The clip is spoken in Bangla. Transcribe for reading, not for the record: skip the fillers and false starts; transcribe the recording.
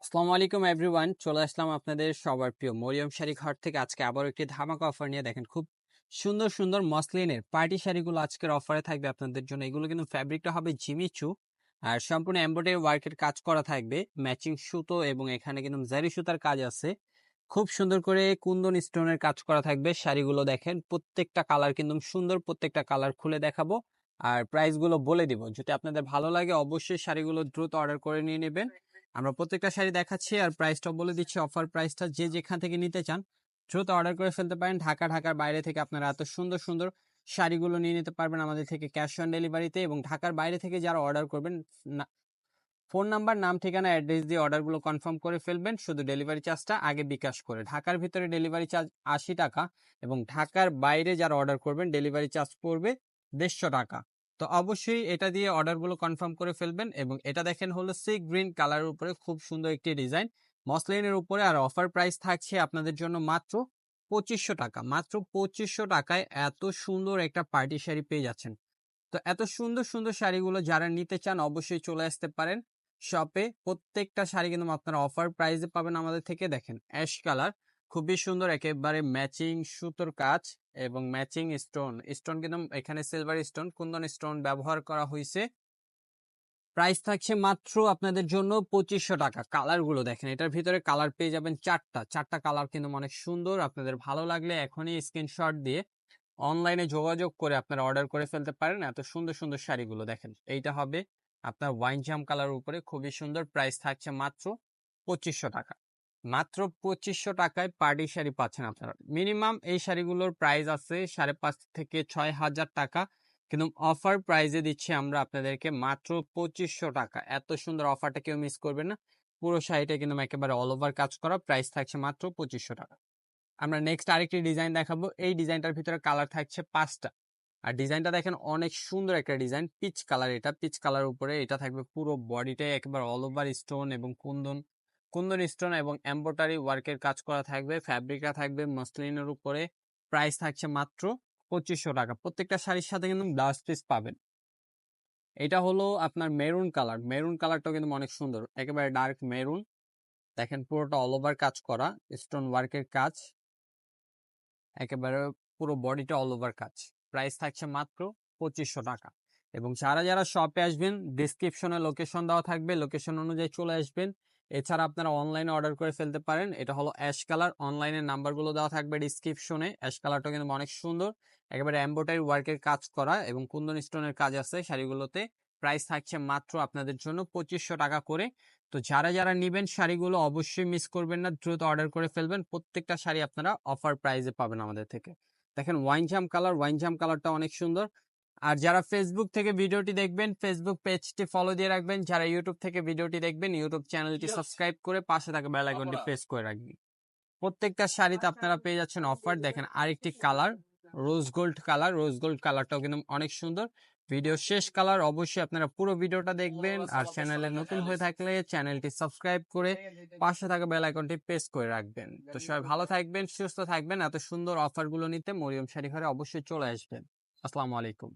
আসসালামু আলাইকুম এভরিওয়ান, চলে আসলাম আপনাদের সবার প্রিয় মরিয়ম শাড়ি ঘর থেকে। আজকে আবার একটি ধামাকা অফার নিয়ে দেখেন, খুব সুন্দর সুন্দর মসলিনের পার্টি শাড়িগুলো আজকের অফারে থাকবে আপনাদের জন্য। এগুলো কিন্তু ফ্যাব্রিকটা হবে জিমিচু আর সম্পূর্ণ এমব্রয়ডারি ওয়ার্কের কাজ করা থাকবে, ম্যাচিং সুতো এবং এখানে কিন্তু জারি সুতার কাজ আছে। খুব সুন্দর করে কুন্দন স্টোনের কাজ করা থাকবে। শাড়িগুলো দেখেন, প্রত্যেকটা কালার কিন্তু সুন্দর, প্রত্যেকটা কালার খুলে দেখাবো আর প্রাইসগুলো বলে দিব। যদি আপনাদের ভালো লাগে অবশ্যই শাড়িগুলো দ্রুত অর্ডার করে নিয়ে নেবেন। আমরা প্রত্যেকটা শাড়ি দেখাচ্ছি আর প্রাইসটা বলে দিচ্ছি। অফার প্রাইসটা যে যেখান থেকে নিতে চান দ্রুত অর্ডার করে ফেলতে পারেন। ঢাকার বাইরে থেকে আপনারা এত সুন্দর সুন্দর শাড়িগুলো নিয়ে নিতে পারবেন আমাদের থেকে ক্যাশ অন ডেলিভারিতে। এবং ঢাকার বাইরে থেকে যারা অর্ডার করবেন, ফোন নাম্বার, নাম, ঠিকানা, অ্যাড্রেস দিয়ে অর্ডারগুলো কনফার্ম করে ফেলবেন, শুধু ডেলিভারি চার্জটা আগে বিকাশ করে। ঢাকার ভিতরে ডেলিভারি চার্জ 80 টাকা এবং ঢাকার বাইরে যারা অর্ডার করবেন ডেলিভারি চার্জ পড়বে 150 টাকা। তো অবশ্যই এটা দিয়ে অর্ডারগুলো কনফার্ম করে ফেলবেন। এবং এটা দেখেন হলো সি গ্রিন কালারের উপরে খুব সুন্দর একটি ডিজাইন মসলিনের উপরে। আর অফার প্রাইস থাকছে আপনাদের জন্য মাত্র 2500 টাকা। মাত্র 2500 টাকায় এত সুন্দর একটা পার্টি শাড়ি পেয়ে যাচ্ছেন। তো এত সুন্দর সুন্দর শাড়িগুলো যারা নিতে চান অবশ্যই চলে আসতে পারেন শপে। প্রত্যেকটা শাড়ি কিন্তু আপনারা অফার প্রাইসে পাবেন আমাদের থেকে। দেখেন অ্যাশ কালার, খুবই সুন্দর, একেবারে ম্যাচিং সুতোর কাজ এবং ম্যাচিং স্টোন। স্টোন কিন্তু এখানে সিলভার স্টোন, কুন্দন স্টোন ব্যবহার করা হয়েছে। প্রাইস থাকছে মাত্র আপনাদের জন্য 2500 টাকা। কালার গুলো দেখেন, এটার ভিতরে কালার পেয়ে যাবেন চারটা কালার কিন্তু অনেক সুন্দর। আপনাদের ভালো লাগলে এখনই স্ক্রিনশট দিয়ে অনলাইনে যোগাযোগ করে আপনারা অর্ডার করে ফেলতে পারেন। এত সুন্দর সুন্দর শাড়িগুলো দেখেন, এইটা হবে আপনার ওয়াইন জাম কালার উপরে, খুবই সুন্দর। প্রাইস থাকছে মাত্র 2500 টাকা। মাত্র 2500 টাকায় পার্টি শাড়ি পাচ্ছেন আপনারা। মিনিমাম এই শাড়িগুলোর প্রাইস আছে 5,500 থেকে 6,000 টাকা, কিন্তু অফার প্রাইজে দিচ্ছি আমরা আপনাদেরকে মাত্র 2500 টাকা। এত সুন্দর অফারটা কেউ মিস করবে না। পুরো শাড়িটা কিন্তু একেবারে অল ওভার কাজ করা, প্রাইস থাকছে মাত্র 2500 টাকা। আমরা নেক্সট আরেকটি ডিজাইন দেখাবো। এই ডিজাইনটার ভিতরে কালার থাকছে 5টা। আর ডিজাইনটা দেখেন অনেক সুন্দর একটা ডিজাইন, পিচ কালার। এটা পিচ কালার উপরে এটা থাকবে পুরো বডিটাই একেবারে অল ওভার স্টোন এবং কুন্দন কুন্দন স্টোন এবং এমব্রয়ডারি ওয়ার্কের কাজ করা থাকবে। ফ্যাব্রিকটা থাকবে মসলিনের উপরে। প্রাইস থাকছে মাত্র 2500 টাকা। প্রত্যেকটা শাড়ির সাথে কিন্তু ব্লাউজ পিস পাবেন। এটা হলো আপনার মেরুন কালার। মেরুন কালারটাও কিন্তু অনেক সুন্দর, একেবারে ডার্ক মেরুন। দেখেন পুরোটা অল ওভার কাজ করা, স্টোন ওয়ার্কের কাজ, একেবারে পুরো বডিটা অল ওভার কাজ। প্রাইস থাকছে মাত্র 2500 টাকা। এবং যারা যারা শপে আসবেন ডিসক্রিপশনে লোকেশন দেওয়া থাকবে, লোকেশন অনুযায়ী চলে আসবেন। এছাড়া আপনারা অনলাইনে অর্ডার করে ফেলতে পারেন। এটা হলো অ্যাশ কালার, অনলাইনের নাম্বারগুলো দেওয়া থাকবে ডিসক্রিপশনে। অ্যাশ কালারটা কিন্তু অনেক সুন্দর, একেবারে এমব্রয়ডারি ওয়ার্কের কাজ করা এবং কুন্দন স্টোনের কাজ আছে শাড়িগুলোতে। প্রাইস থাকছে মাত্র আপনাদের জন্য 2500 টাকা করে। তো যারা যারা নিবেন শাড়িগুলো অবশ্যই মিস করবেন না, দ্রুত অর্ডার করে ফেলবেন। প্রত্যেকটা শাড়ি আপনারা অফার প্রাইসে পাবেন আমাদের থেকে। দেখেন ওয়াইন জাম কালার, ওয়াইন জাম কালারটা অনেক সুন্দর। আর যারা ফেসবুক থেকে ভিডিওটি দেখবেন ফেসবুক পেজটি ফলো দিয়ে রাখবেন। যারা ইউটিউব থেকে ভিডিওটি দেখবেন ইউটিউব চ্যানেলটি সাবস্ক্রাইব করে পাশে থাকা বেল আইকনটি প্রেস করে রাখবেন। প্রত্যেকটা শাড়িতে আপনারা পেয়ে যাচ্ছেন অফার। দেখেন আরেকটি colour rose gold colour, rose gold কালারটাও কিন্তু অনেক সুন্দর। ভিডিও শেষ কালার, অবশ্যই আপনারা পুরো ভিডিওটা দেখবেন। আর চ্যানেলে নতুন হয়ে থাকলে চ্যানেলটি সাবস্ক্রাইব করে পাশে থাকা বেল আইকনটি প্রেস করে রাখবেন। তো সবাই ভালো থাকবেন, সুস্থ থাকবেন। এত সুন্দর অফারগুলো নিতে মরিয়ম শাড়ি ঘরে অবশ্যই চলে আসবেন। আসসালামু আলাইকুম।